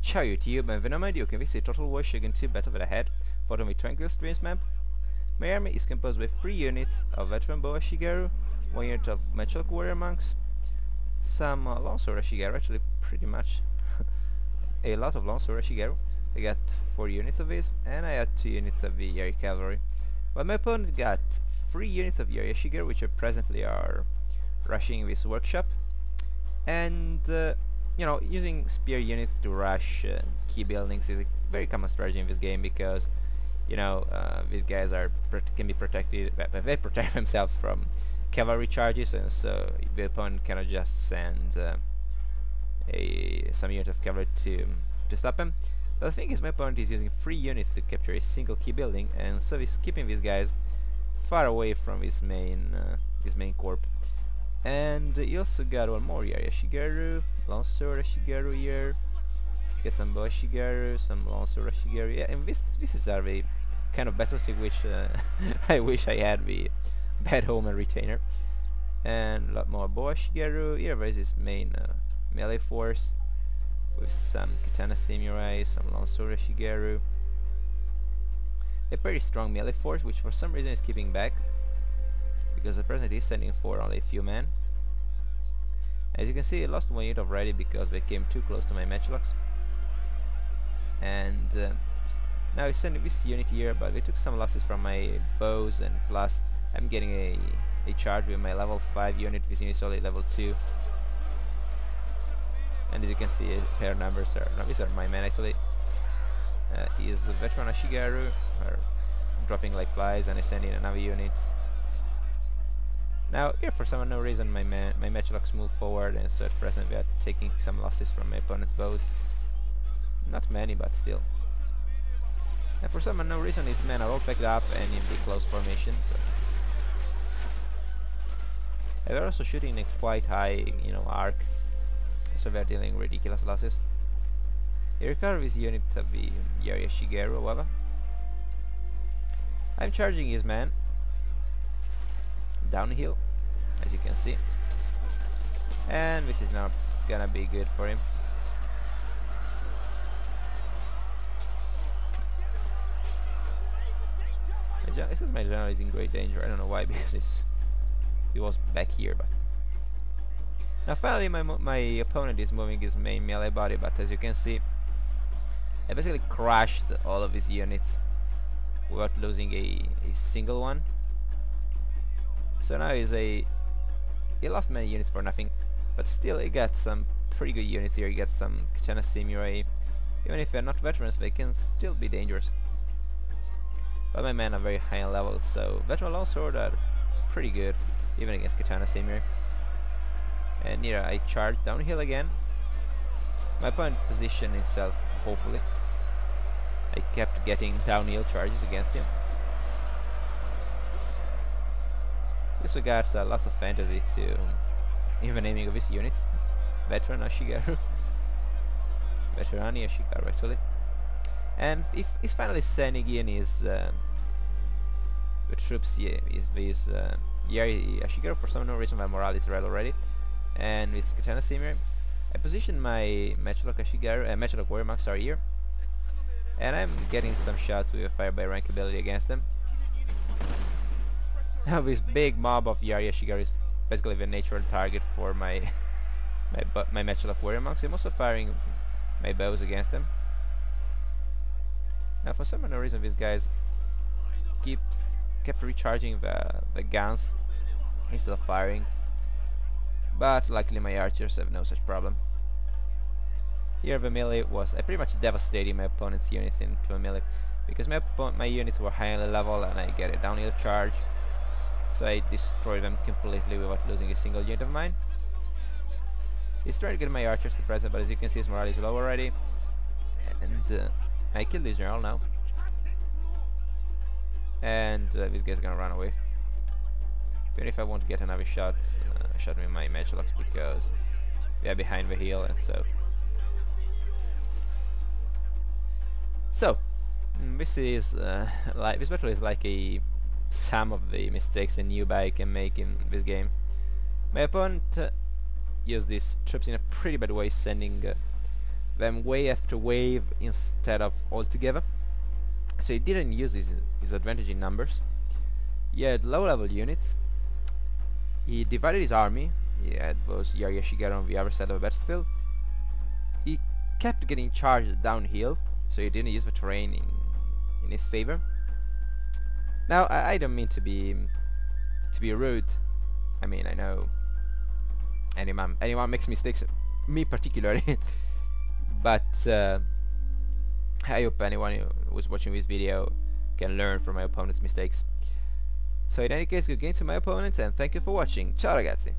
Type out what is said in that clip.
Ciao YouTube, I'm Venom. You can visit Total War Shogun 2 Battle with a Head, photo with Tranquil Streams map. My army is composed by 3 units of veteran Boa Shigeru, 1 unit of Metallic Warrior Monks, some Longsword Shigeru, actually pretty much a lot of Longsword Shigeru. I got 4 units of these, and I had 2 units of the Yari Cavalry. But my opponent got 3 units of Yari Shigeru, which presently are rushing this workshop, and you know, using spear units to rush key buildings is a very common strategy in this game because, you know, these guys are can be protected, they protect themselves from cavalry charges, and so the opponent cannot just send some unit of cavalry to stop them. But the thing is, my opponent is using 3 units to capture a single key building, and so he's keeping these guys far away from his main corp. And he also got one more Yari Shigeru, Longsword Shigeru here. Get some Boa Shigeru, some Longsword Shigeru. Yeah, and this is the kind of battlefield which I wish I had the Bad Omen Retainer. And a lot more Boa Shigeru. Here there is his main melee force with some Katana Samurai, some Longsword Shigeru. A pretty strong melee force which for some reason is keeping back, because the president is sending for only a few men. As you can see, I lost 1 unit already because they came too close to my matchlocks. And now he's sending this unit here, but they took some losses from my bows, and plus I'm getting a charge with my level 5 unit. This unit is only level 2. And as you can see, their numbers are... no, these are my men actually. Is veteran Ashigaru are dropping like flies, and I send in another unit. Now here, for some unknown reason, my matchlocks move forward, and so at present we are taking some losses from my opponent's bows. Not many, but still. And for some unknown reason, his men are all packed up and in the close formation. So and we're also shooting a quite high, you know, arc, so we are dealing ridiculous losses. He recovered his unit of the Yari Shigeru, however. I'm charging his man downhill, as you can see, and this is not gonna be good for him. It says my general is in great danger. I don't know why, because he was back here. But now finally my opponent is moving his main melee body, but as you can see, I basically crushed all of his units without losing a single one. So now he lost many units for nothing, but still he got some pretty good units here. He got some Katana Samurai. Even if they're not veterans, they can still be dangerous. But my men are very high in level, so veteran longsword are pretty good, even against Katana Samurai. And here I charged downhill again. My opponent positioned himself, hopefully. I kept getting downhill charges against him. He also got lots of fantasy to in the naming of his units. Veteran Ashigaru. Veterani Ashigaru actually. And if he's finally sending in his the troops, these Yari Ashigaru. For some reason my morale is red already. And with Katana Samurai, I positioned my Matchlock Ashigaru and Matchlock Warrior Monks are here. And I'm getting some shots with a fire by rank ability against them. Now this big mob of Yari Ashigaru is basically the natural target for my Matchlock Warrior Monks. I'm also firing my bows against them. Now for some unknown reason, these guys kept recharging the guns instead of firing. But luckily my archers have no such problem. Here the melee was pretty much devastating my opponent's units into a melee, because my units were highly level and I get a downhill charge. So I destroyed them completely without losing a single unit of mine. He's trying to get my archers to present, but as you can see his morale is low already. And I killed this general now. And this guy's gonna run away. Even if I won't get another shot with my matchlocks, because they are behind the hill, and so. So this is this battle is like a sum of the mistakes a newbie can make in this game. My opponent used these troops in a pretty bad way, sending them wave after wave instead of all together. So he didn't use his advantage in numbers. He had low level units. He divided his army. He had those Yari on the other side of the battlefield. He kept getting charged downhill, so he didn't use the terrain in his favor. Now I don't mean to be rude. I mean, I know anyone makes mistakes, me particularly. But I hope anyone who is watching this video can learn from my opponent's mistakes. So in any case, good game to my opponent, and thank you for watching. Ciao ragazzi!